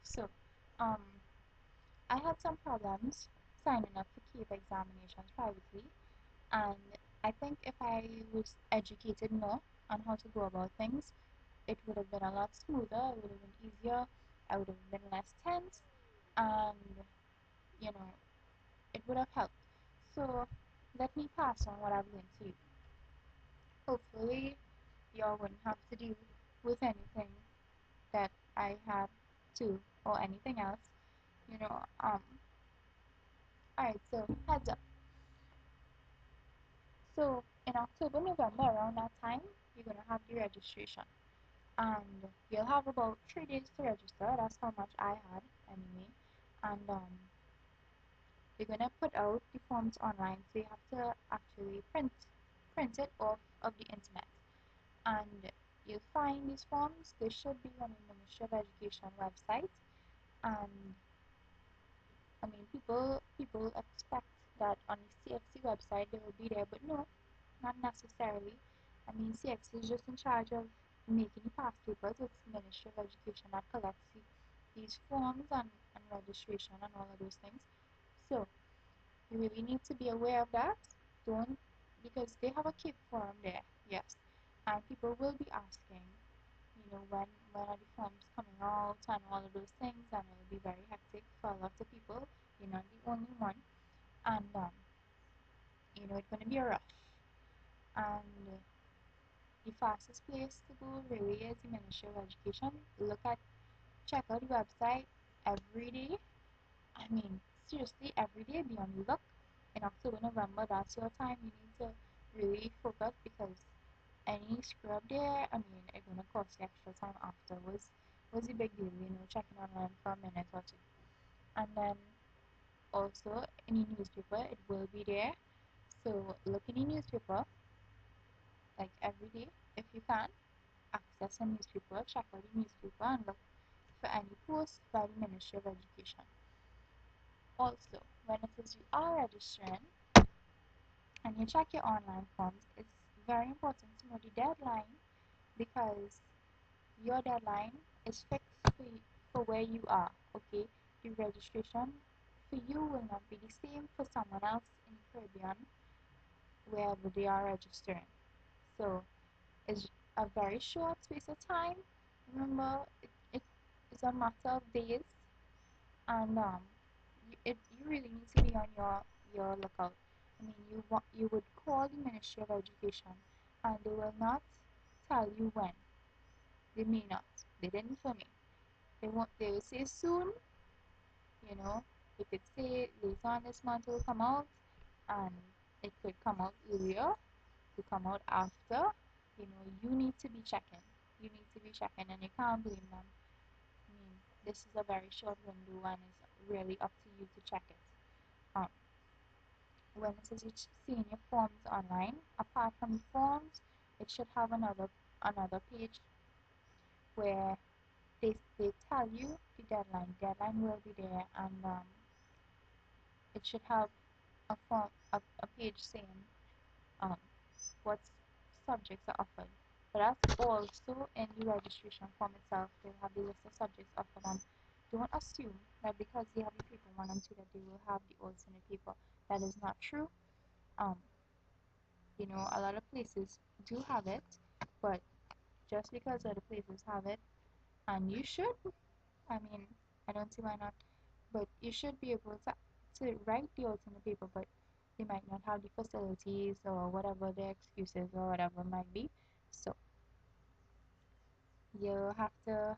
So, um, I had some problems signing up for CAPE examinations privately, and I think if I was educated more on how to go about things, it would have been a lot smoother, it would have been easier, I would have been less tense, and you know, it would have helped. So, let me pass on what I've learned to you. Hopefully, y'all wouldn't have to deal with anything that I had to, or anything else. You know, alright, so heads up. So in October, November, around that time, you're gonna have the registration, and you'll have about 3 days to register. That's how much I had anyway. And they're gonna put out the forms online, so you have to actually print it off of the internet. And you'll find these forms. They should be on the Ministry of Education website. And I mean, people expect that on the CXC website they will be there, but no, not necessarily. I mean, CXC is just in charge of making the past papers. It's Ministry of Education that collects these forms and registration and all of those things. So you really need to be aware of that. Don't, because they have a keep form there, yes, and people will be asking, when are the forms coming out and all of those things, and it will be very hectic for a lot of people. You're not the only one, and it's going to be a rush. And the fastest place to go really is the Ministry of Education. Check out the website every day. I mean, seriously, every day be on the look. In October, November, that's your time. You need to really focus, because any screw up there, I mean, it's gonna cost you extra time afterwards. What's the big deal, checking online for a minute or two. And then also in the newspaper, it will be there. So look in the newspaper like every day if you can. Access a newspaper, check out the newspaper, and look for any posts by the Ministry of Education. Also, when it is you are registering and you check your online forms, it's very important to know the deadline, because your deadline is fixed for where you are, okay? The registration for you will not be the same for someone else in the Caribbean wherever they are registering. So it's a very short space of time. Remember, it is a matter of days, and you really need to be on your lookout. I mean, you would call the Ministry of Education, and they will not tell you when. They may not. They didn't for me. They will say soon, you know. They could say later on this month will come out, and it could come out earlier, to come out after. You need to be checking. You need to be checking, and you can't blame them. I mean, this is a very short window, and it's really up to you to check it. Um, when it says you're seeing your forms online, apart from the forms, it should have another page where they tell you the deadline. Deadline will be there, and it should have a page saying um, what subjects are offered. But that's also in the registration form itself. They'll have the list of subjects offered, and don't assume that because they have the paper 1 and 2 that they will have the alternate paper. That is not true. Um, a lot of places do have it, but just because other places have it, and you should, I mean, I don't see why not, but you should be able to write the alternate paper, but they might not have the facilities or whatever their excuses or whatever it might be. So you have to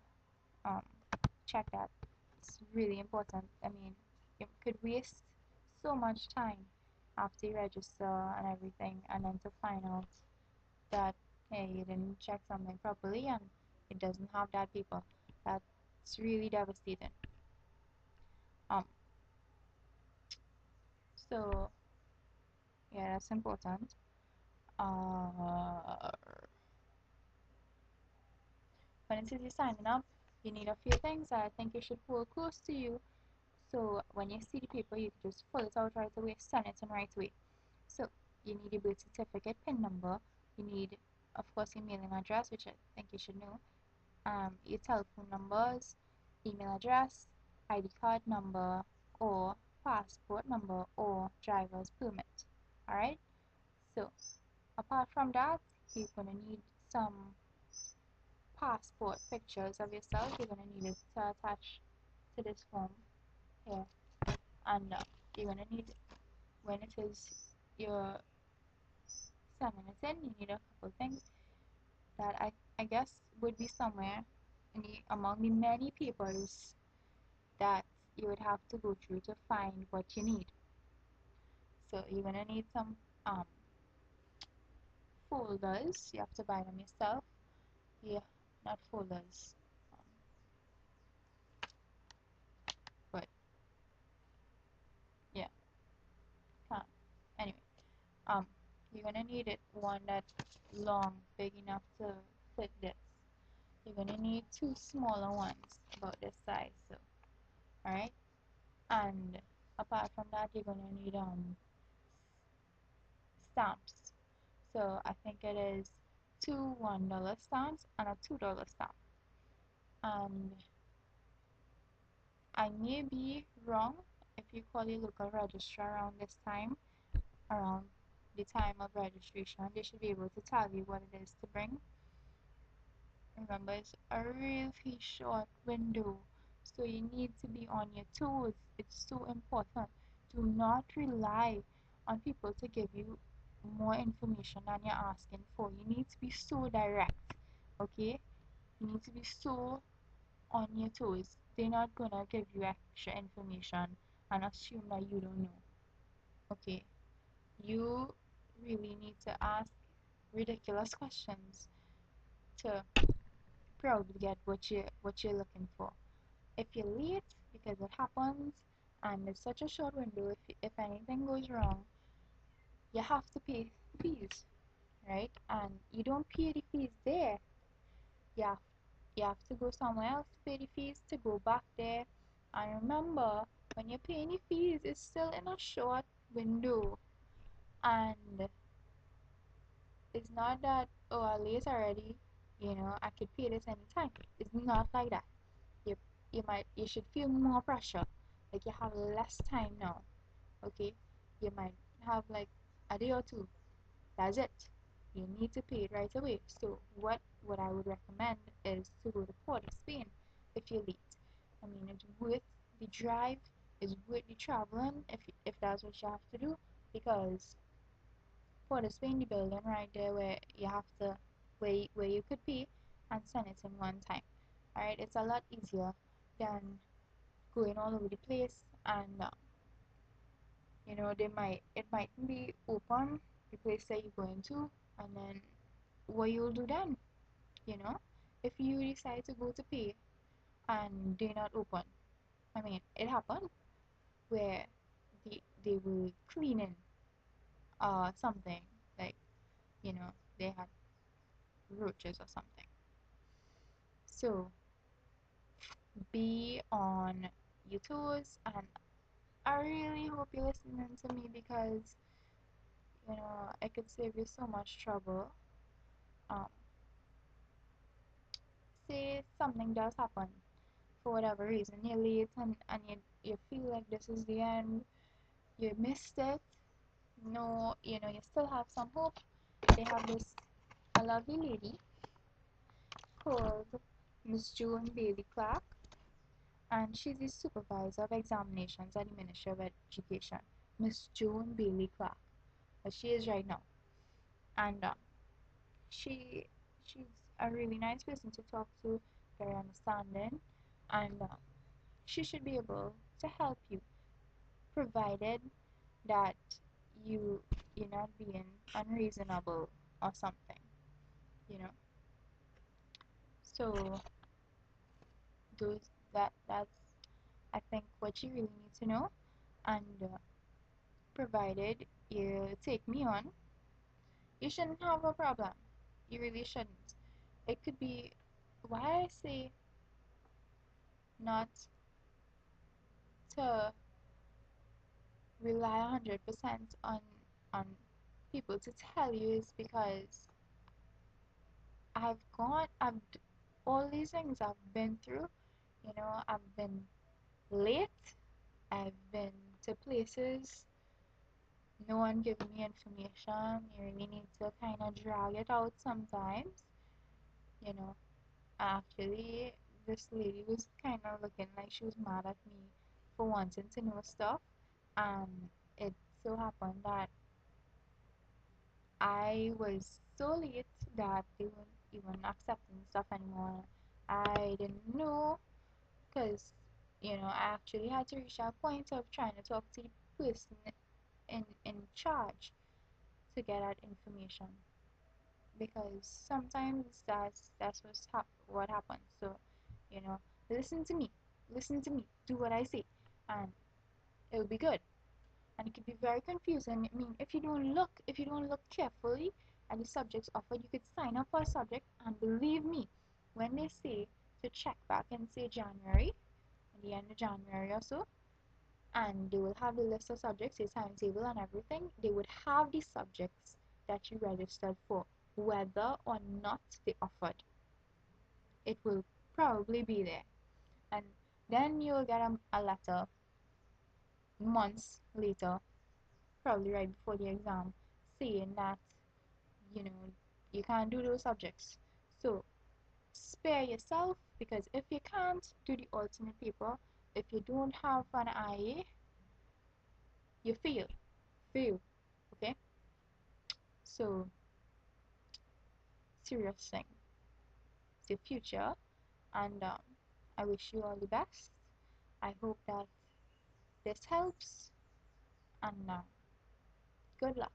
um, check that. It's really important. I mean, you could waste so much time after you register and everything, and then to find out that, hey, you didn't check something properly and it doesn't have that paper. That's really devastating. Um, so yeah, that's important. Uh, when it says you're signing up, you need a few things that I think you should hold close to you. So when you see the paper, you can just pull it out right away, send it in right away. So you need your birth certificate, PIN number. You need, of course, your mailing address, which I think you should know. Your telephone numbers, email address, ID card number, or passport number or driver's permit. Alright? So, apart from that, you're gonna need some passport pictures of yourself. You're gonna need it to attach to this form here. And you're gonna need, when it is you're sending it in, you need a couple things that I guess would be somewhere in among the many papers that you would have to go through to find what you need. So you're gonna need some folders. You have to buy them yourself. Yeah, not folders, um, but yeah, can't. Anyway, um, you're gonna need it one that's long, big enough to fit this. You're gonna need two smaller ones about this size. So, all right. And apart from that, you're gonna need stamps. So I think it is two $1 stamps and a $2 stamp. And I may be wrong. If you call your local registrar around this time, around the time of registration, they should be able to tell you what it is to bring. Remember, it's a really short window, so you need to be on your toes. It's so important. Do not rely on people to give you more information than you're asking for. You need to be so direct, okay? You need to be so on your toes. They're not gonna give you extra information and assume that you don't know, okay? You really need to ask ridiculous questions to probably get what you're looking for. If you're late, because it happens, and it's such a short window, if anything goes wrong, you have to pay fees, right? And you don't pay the fees there. You have, you have to go somewhere else to pay the fees to go back there. And remember, when you're paying the fees, it's still in a short window. And it's not that, oh, I'm late already, I could pay this anytime. It's not like that. you you should feel more pressure, like you have less time now. Okay, you might have like a day or two, that's it. You need to pay it right away. So what I would recommend is to go to Port of Spain if you're late. I mean, it's worth the drive, it's worth the traveling if that's what you have to do, because Port of Spain, the building right there where you have to, where you could pay and send it in one time. Alright, it's a lot easier than going all over the place. And it might be open, the place that you're going to, and then what you'll do then, you know if you decide to go to pay and they're not open. I mean, it happened where they were cleaning something, like, they had roaches or something. So be on your toes, and I really hope you're listening to me, because it could save you so much trouble. um say something does happen for whatever reason, you're late, and you feel like this is the end, you missed it. No, you still have some hope. They have this a lovely lady called Miss June Bailey Clark, and she's the supervisor of examinations at the Ministry of Education. Miss June Bailey Clark, but she is right now. And she she's a really nice person to talk to, very understanding, and she should be able to help you, provided that you're not being unreasonable or something, you know. So those that's I think what you really need to know. And provided you take me on, you shouldn't have a problem. You really shouldn't. It could be why I say not to rely 100% on people to tell you, is because I've all these things I've been through. I've been late. I've been to places no one giving me information. You really need to kind of drag it out sometimes. You know, actually, this lady was kind of looking like she was mad at me for wanting to know stuff, and it so happened that I was so late that they weren't even accepting stuff anymore. I didn't know because, I actually had to reach a point of trying to talk to the person in charge to get that information because sometimes what happens. So, you know, listen to me, do what I say, and it will be good. And it can be very confusing. I mean, if you don't look carefully at the subjects offered, you could sign up for a subject, and believe me, when they say to check back in say January, at the end of January or so, and they will have the list of subjects, the timetable and everything, they would have the subjects that you registered for, whether or not they offered. It will probably be there. And then you'll get a letter months later, probably right before the exam, saying that, you know, you can't do those subjects. So spare yourself, because if you can't do the alternate paper, if you don't have an IA, you fail, okay? So serious thing. It's your future, and I wish you all the best. I hope that this helps, and good luck.